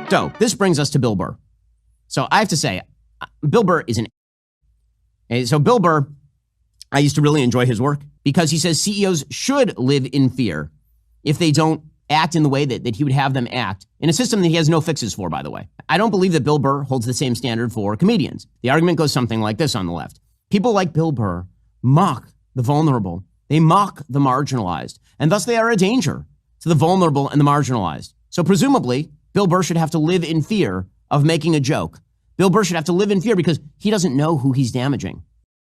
So this brings us to Bill Burr. So I have to say, Bill Burr is so Bill Burr, I used to really enjoy his work because he says CEOs should live in fear if they don't act in the way that he would have them act in a system that he has no fixes for, by the way. I don't believe that Bill Burr holds the same standard for comedians. The argument goes something like this on the left. People like Bill Burr mock the vulnerable. They mock the marginalized, and thus they are a danger to the vulnerable and the marginalized. So presumably, Bill Burr should have to live in fear of making a joke. Bill Burr should have to live in fear because he doesn't know who he's damaging.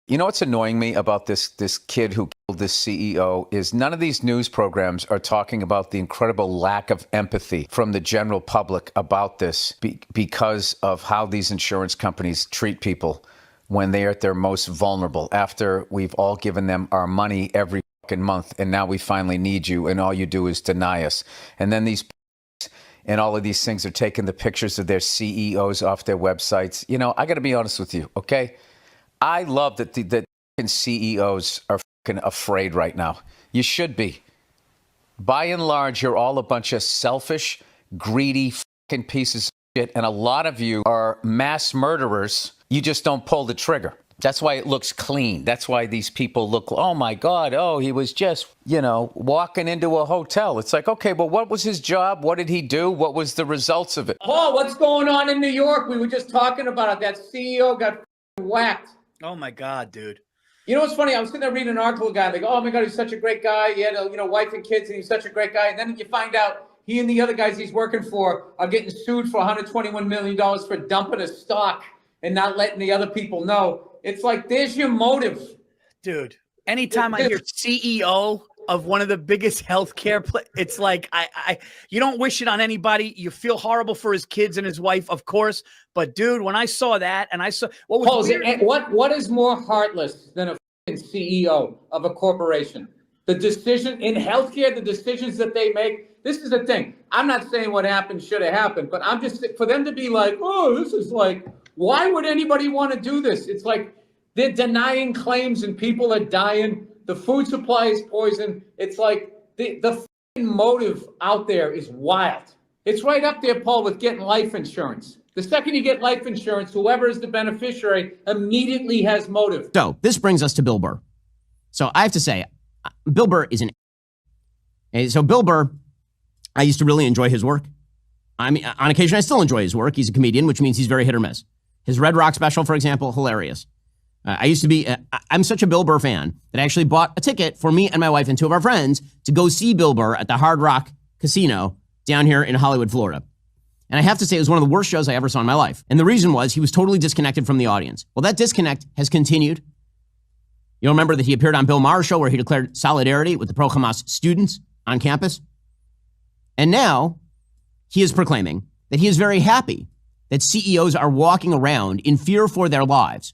You know what's annoying me about this kid who killed this CEO is none of these news programs are talking about the incredible lack of empathy from the general public about this because of how these insurance companies treat people when they are at their most vulnerable after we've all given them our money every fucking month and now we finally need you and all you do is deny us. And then these and all of these things are taking the pictures of their CEOs off their websites. You know, I got to be honest with you, okay? I love that the CEOs are fucking afraid right now. You should be. By and large, you're all a bunch of selfish, greedy fucking pieces of shit, and a lot of you are mass murderers. You just don't pull the trigger. That's why it looks clean. That's why these people look, oh my God, oh, he was just, walking into a hotel. It's like, okay, well, what was his job? What did he do? What was the results of it? Paul, what's going on in New York? We were just talking about it. That CEO got whacked. Oh my God, dude. You know what's funny? I was sitting there reading an article, guy. They go, oh my God, he's such a great guy. He had a wife and kids, and he's such a great guy. And then you find out he and the other guys he's working for are getting sued for $121 million for dumping a stock and not letting the other people know. It's like, there's your motive. Dude, anytime I hear CEO of one of the biggest healthcare, it's like, you don't wish it on anybody. You feel horrible for his kids and his wife, of course. But dude, when I saw that and I saw what is more heartless than a CEO of a corporation? The decision in healthcare, the decisions that they make. This is the thing. I'm not saying what happened should have happened, but I'm just, for them to be like, oh, this is like, why would anybody want to do this? It's like they're denying claims and people are dying. The food supply is poison. It's like the motive out there is wild. It's right up there, Paul, with getting life insurance. The second you get life insurance, whoever is the beneficiary immediately has motive. So this brings us to Bill Burr. So I have to say, Bill Burr is so Bill Burr, I used to really enjoy his work. I mean, on occasion, I still enjoy his work. He's a comedian, which means he's very hit or miss. His Red Rock special, for example, hilarious. I'm such a Bill Burr fan that I actually bought a ticket for me and my wife and two of our friends to go see Bill Burr at the Hard Rock Casino down here in Hollywood, Florida. And I have to say, it was one of the worst shows I ever saw in my life. And the reason was he was totally disconnected from the audience. Well, that disconnect has continued. You'll remember that he appeared on Bill Maher's show where he declared solidarity with the pro-Hamas students on campus. And now he is proclaiming that he is very happy that CEOs are walking around in fear for their lives.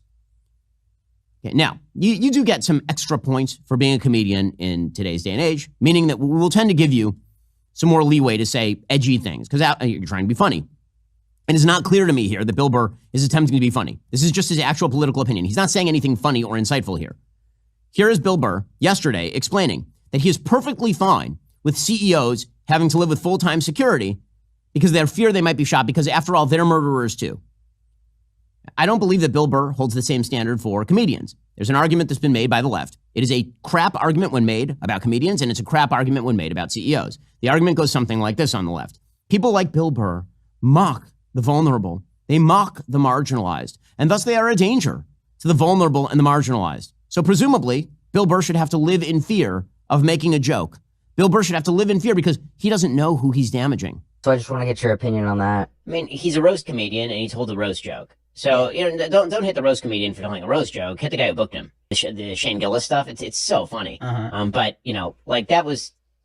Okay, now, you do get some extra points for being a comedian in today's day and age, meaning that we'll tend to give you some more leeway to say edgy things because you're trying to be funny. And it's not clear to me here that Bill Burr is attempting to be funny. This is just his actual political opinion. He's not saying anything funny or insightful here. Here is Bill Burr yesterday explaining that he is perfectly fine with CEOs having to live with full-time security because they fear they might be shot because, after all, they're murderers too. I don't believe that Bill Burr holds the same standard for comedians. There's an argument that's been made by the left. It is a crap argument when made about comedians, and it's a crap argument when made about CEOs. The argument goes something like this on the left. People like Bill Burr mock the vulnerable. They mock the marginalized, and thus they are a danger to the vulnerable and the marginalized. So presumably, Bill Burr should have to live in fear of making a joke. Bill Burr should have to live in fear because he doesn't know who he's damaging. So I just want to get your opinion on that. I mean, he's a roast comedian and he told a roast joke. So, don't hit the roast comedian for telling a roast joke. Hit the guy who booked him. The Shane Gillis stuff, it's so funny. But,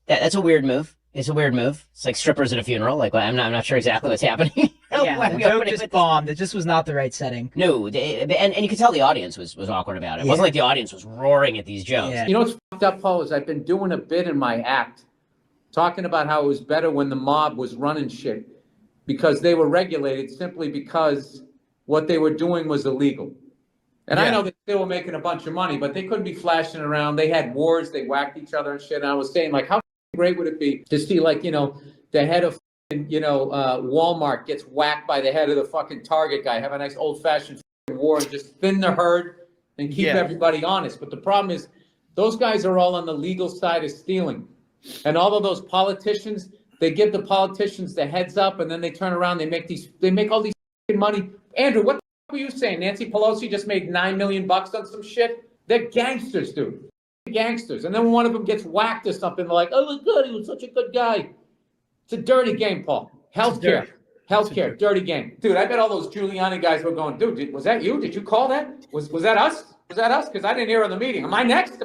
that's a weird move. It's a weird move. It's like strippers at a funeral. Like, I'm not sure exactly what's happening. Yeah, the joke just bombed. It just was not the right setting. No, and you could tell the audience was awkward about it. It wasn't like the audience was roaring at these jokes. You know what's fucked up, Paul, is I've been doing a bit in my act talking about how it was better when the mob was running shit because they were regulated simply because what they were doing was illegal. And I know that they were making a bunch of money, but they couldn't be flashing around. They had wars. They whacked each other and shit. And I was saying, like, how great would it be to see, like, the head of Walmart gets whacked by the head of the fucking Target guy. Have a nice old-fashioned war and just thin the herd and keep everybody honest. But the problem is those guys are all on the legal side of stealing. And all of those politicians, they give the politicians the heads up, and then they turn around, they make all these money. Andrew, what were you saying? Nancy Pelosi just made $9 million on some shit? They're gangsters, dude. Gangsters. And then when one of them gets whacked or something, they're like, oh, good, he was such a good guy. It's a dirty game, Paul. Healthcare, dirty game. Dude, I bet all those Giuliani guys were going, dude, was that you? Did you call that? Was that us? Was that us? Because I didn't hear on the meeting. Am I next?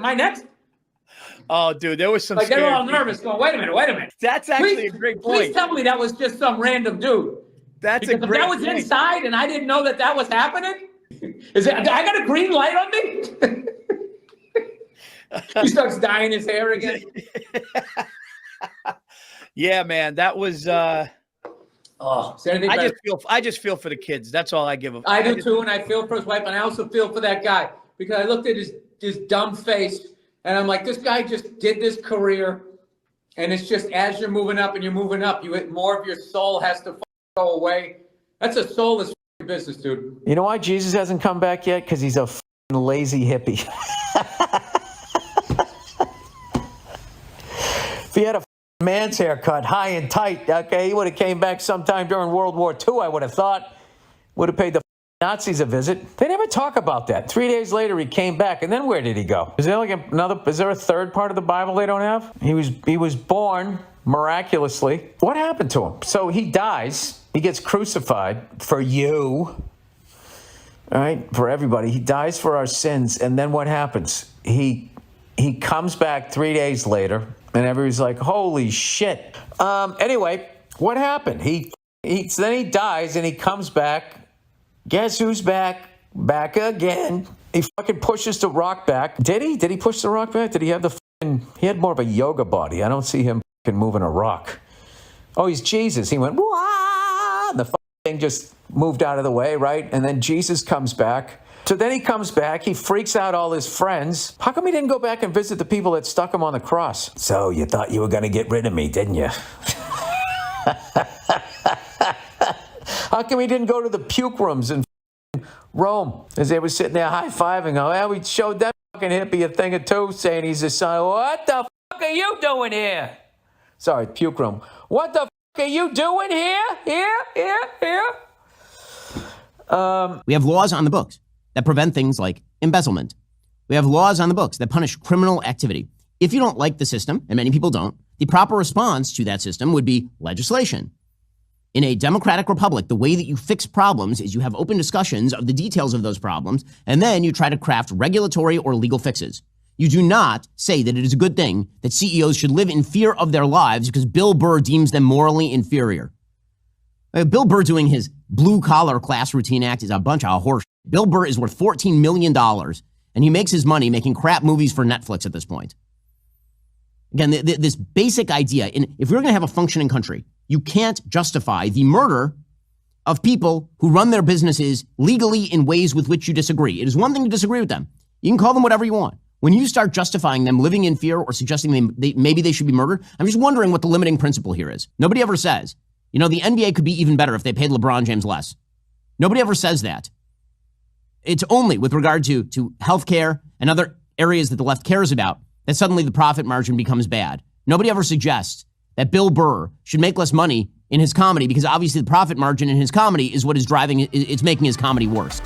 Oh, dude, there was some like they're all nervous going, wait a minute. That's actually a great point. Please tell me that was just some random dude. That's a great point. If that was inside and I didn't know that was happening, I got a green light on me? He starts dyeing his hair again. Yeah, man, that was. I just feel for the kids. That's all I give a. I do too, and I feel for his wife, and I also feel for that guy because I looked at his dumb face, and I'm like, this guy just did this career, and it's just as you're moving up, more of your soul has to go away. That's a soulless business, dude. You know why Jesus hasn't come back yet? Because he's a lazy hippie. If he had a man's haircut, high and tight, okay, he would have came back sometime during World War II, I would have thought. Would have paid the Nazis a visit. They never talk about that. 3 days later, he came back, and then where did he go? Is there a third part of the Bible they don't have? He was born miraculously. What happened to him? So he dies. He gets crucified for you. All right, for everybody. He dies for our sins, and then what happens? He comes back 3 days later. And everybody's like, holy shit. Anyway, what happened? Then he dies and he comes back. Guess who's back? Back again. He fucking pushes the rock back. Did he? Did he push the rock back? Did he have he had more of a yoga body. I don't see him fucking moving a rock. Oh, he's Jesus. He went, wah! And the thing just moved out of the way, right? And then Jesus comes back. So then he comes back, he freaks out all his friends. How come he didn't go back and visit the people that stuck him on the cross? So you thought you were going to get rid of me, didn't you? How come he didn't go to the puke rooms in Rome as they were sitting there high-fiving? Oh, well, we showed that fucking hippie a thing or two saying he's a son. What the fuck are you doing here? Sorry, puke room. What the fuck are you doing here? Here? We have laws on the books that prevent things like embezzlement. We have laws on the books that punish criminal activity. If you don't like the system, and many people don't, the proper response to that system would be legislation. In a democratic republic, the way that you fix problems is you have open discussions of the details of those problems, and then you try to craft regulatory or legal fixes. You do not say that it is a good thing that CEOs should live in fear of their lives because Bill Burr deems them morally inferior. Bill Burr doing his blue-collar class routine act is a bunch of horse. Bill Burr is worth $14 million, and he makes his money making crap movies for Netflix at this point. Again, this basic idea, if we're going to have a functioning country, you can't justify the murder of people who run their businesses legally in ways with which you disagree. It is one thing to disagree with them. You can call them whatever you want. When you start justifying them living in fear or suggesting maybe they should be murdered, I'm just wondering what the limiting principle here is. Nobody ever says, the NBA could be even better if they paid LeBron James less. Nobody ever says that. It's only with regard to healthcare and other areas that the left cares about that suddenly the profit margin becomes bad. Nobody ever suggests that Bill Burr should make less money in his comedy because obviously the profit margin in his comedy is what is driving it's making his comedy worse.